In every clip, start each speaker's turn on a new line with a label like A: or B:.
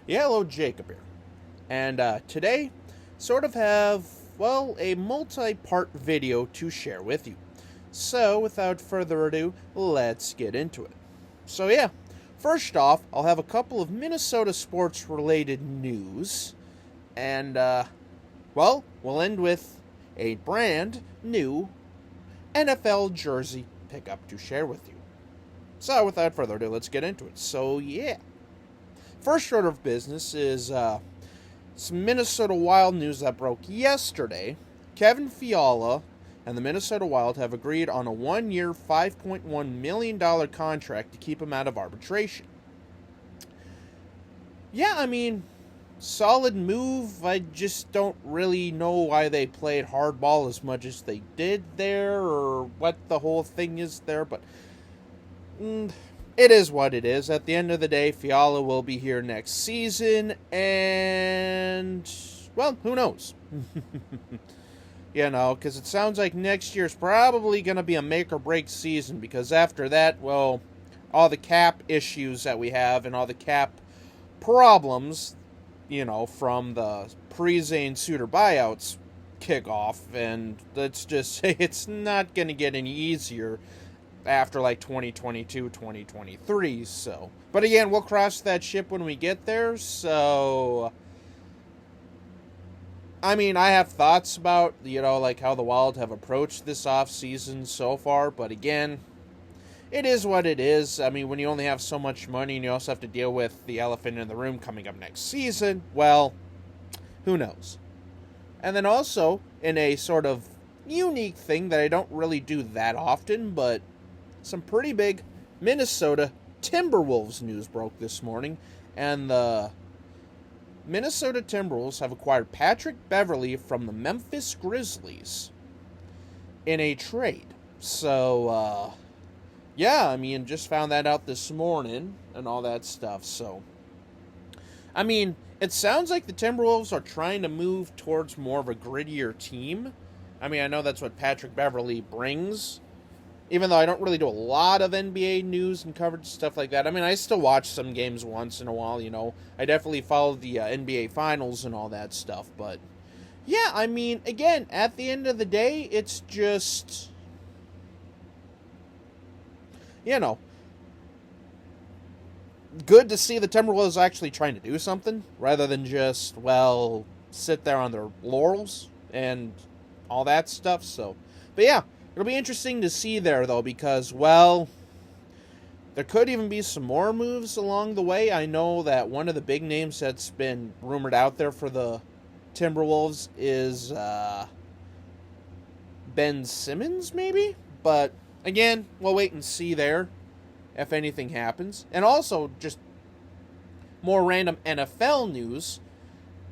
A: Yeah, hello, Jacob here. And today, sort of have, well, a multi-part video to share with you. So, without further ado, let's get into it. So, yeah, first off, I'll have a couple of Minnesota sports-related news. And, well, we'll end with a brand new NFL jersey pickup to share with you. So, without further ado, let's get into it. So, yeah. First order of business is some Minnesota Wild news that broke yesterday. Kevin Fiala and the Minnesota Wild have agreed on a 1-year, $5.1 million contract to keep him out of arbitration. Yeah, I mean, solid move. I just don't really know why they played hardball as much as they did there, or what the whole thing is there, but it is what it is. At the end of the day, Fiala will be here next season, and, well, who knows? Because it sounds like next year's probably going to be a make-or-break season, because after that, well, all the cap issues that we have and all the cap problems, from the pre-Zane Suter buyouts kick off, and let's just say it's not going to get any easier after like 2022, 2023, so. But again, we'll cross that ship when we get there, so. I mean, I have thoughts about, like how the Wild have approached this offseason so far, but again, it is what it is. I mean, when you only have so much money and you also have to deal with the elephant in the room coming up next season, well, who knows? And then also, in a sort of unique thing that I don't really do that often, but some pretty big Minnesota Timberwolves news broke this morning, and the Minnesota Timberwolves have acquired Patrick Beverley from the Memphis Grizzlies in a trade. So, yeah, I mean, just found that out this morning and all that stuff. So, I mean, it sounds like the Timberwolves are trying to move towards more of a grittier team. I mean, I know that's what Patrick Beverley brings, even though I don't really do a lot of NBA news and coverage, stuff like that. I mean, I still watch some games once in a while, I definitely follow the NBA Finals and all that stuff. But, yeah, I mean, again, at the end of the day, it's just, good to see the Timberwolves actually trying to do something, rather than just, well, sit there on their laurels and all that stuff. So, but yeah. It'll be interesting to see there, though, because, well, there could even be some more moves along the way. I know that one of the big names that's been rumored out there for the Timberwolves is Ben Simmons, maybe? But, again, we'll wait and see there if anything happens. And also, just more random NFL news.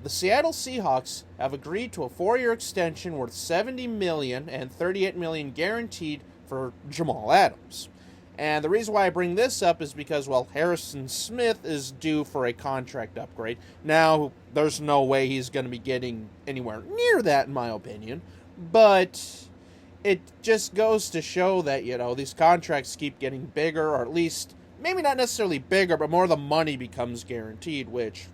A: The Seattle Seahawks have agreed to a 4-year extension worth $70 million and $38 million guaranteed for Jamal Adams. And the reason why I bring this up is because, well, Harrison Smith is due for a contract upgrade. Now, there's no way he's going to be getting anywhere near that, in my opinion. But it just goes to show that, these contracts keep getting bigger, or at least, maybe not necessarily bigger, but more of the money becomes guaranteed, which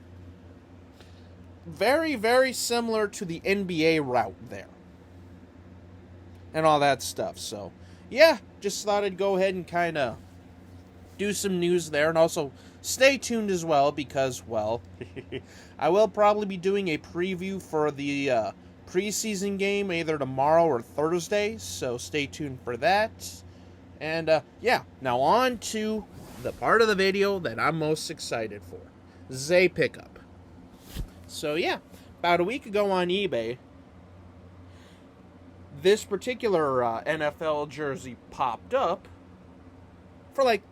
A: very, very similar to the NBA route there. And all that stuff. So, yeah, just thought I'd go ahead and kind of do some news there. And also, stay tuned as well because, well, I will probably be doing a preview for the preseason game either tomorrow or Thursday. So, stay tuned for that. And, yeah, now on to the part of the video that I'm most excited for. Zay pickup. So, yeah, about a week ago on eBay, this particular NFL jersey popped up for, like,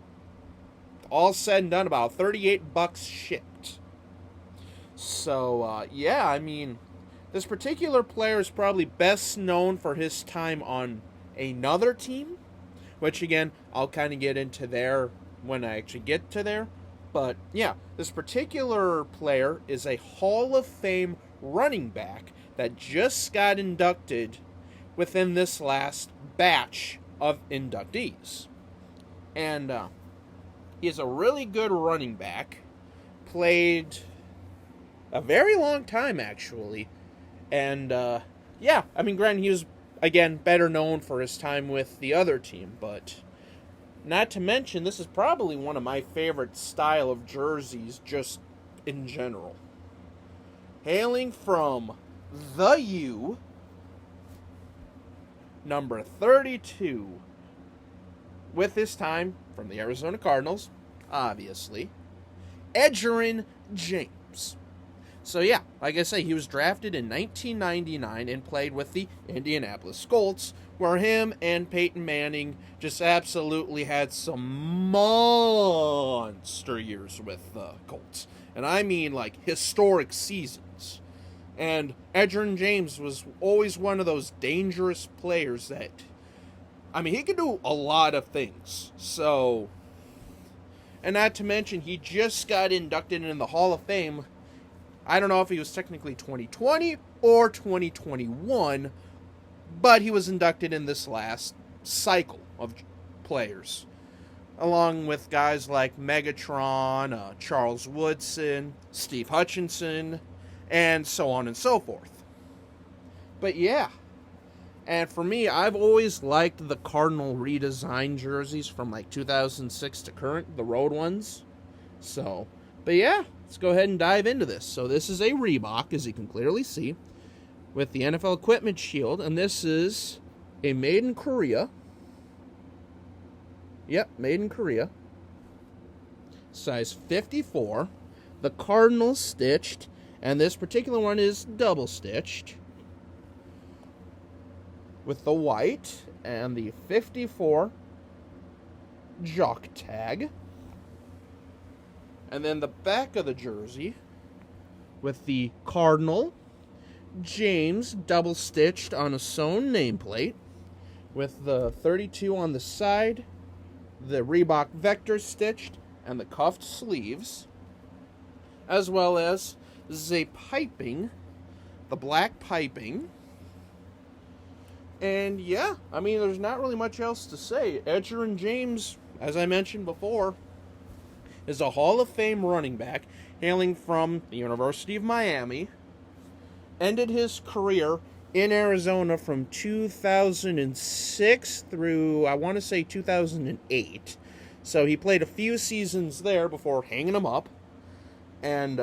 A: all said and done, about $38 shipped. So, yeah, I mean, this particular player is probably best known for his time on another team, which, again, I'll kind of get into there when I actually get to there. But, yeah, this particular player is a Hall of Fame running back that just got inducted within this last batch of inductees. And he's a really good running back. Played a very long time, actually. And, yeah, I mean, granted, he was, again, better known for his time with the other team, but not to mention, this is probably one of my favorite style of jerseys just in general. Hailing from the U, number 32, with this time from the Arizona Cardinals, obviously, Edgerrin James. So yeah, like I say, he was drafted in 1999 and played with the Indianapolis Colts, where him and Peyton Manning just absolutely had some monster years with the Colts. And I mean like historic seasons. And Edgerrin James was always one of those dangerous players that, I mean, he could do a lot of things. So, and not to mention, he just got inducted in the Hall of Fame. I don't know if he was technically 2020 or 2021, but he was inducted in this last cycle of players, along with guys like Megatron, Charles Woodson, Steve Hutchinson, and so on and so forth. But yeah, and for me, I've always liked the Cardinal redesigned jerseys from like 2006 to current, the road ones. So, but yeah, let's go ahead and dive into this. So this is a Reebok, as you can clearly see, with the NFL Equipment Shield, and this is a made in Korea. Yep, made in Korea. Size 54. The Cardinals stitched, and this particular one is double stitched with the white and the 54 jock tag. And then the back of the jersey with the Cardinal James double stitched on a sewn nameplate with the 32 on the side, the Reebok Vector stitched, and the cuffed sleeves, as well as this is a piping, the black piping. And yeah, I mean, there's not really much else to say. Edgerrin James, as I mentioned before, is a Hall of Fame running back hailing from the University of Miami. Ended his career in Arizona from 2006 through, I want to say, 2008. So he played a few seasons there before hanging them up. And,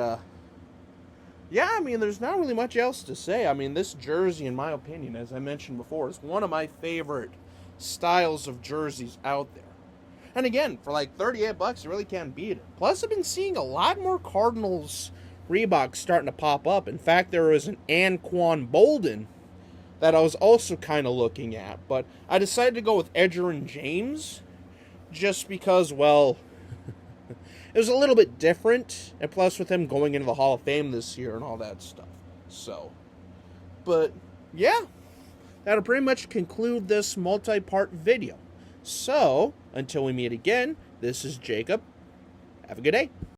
A: yeah, I mean, there's not really much else to say. I mean, this jersey, in my opinion, as I mentioned before, is one of my favorite styles of jerseys out there. And again, for like $38, you really can't beat it. Plus, I've been seeing a lot more Cardinals Reeboks starting to pop up. In fact, there was an Anquan Bolden that I was also kind of looking at. But I decided to go with Edgerrin James just because, well, it was a little bit different. And plus, with him going into the Hall of Fame this year and all that stuff. So, but yeah, that'll pretty much conclude this multi-part video. So, until we meet again, this is Jacob. Have a good day.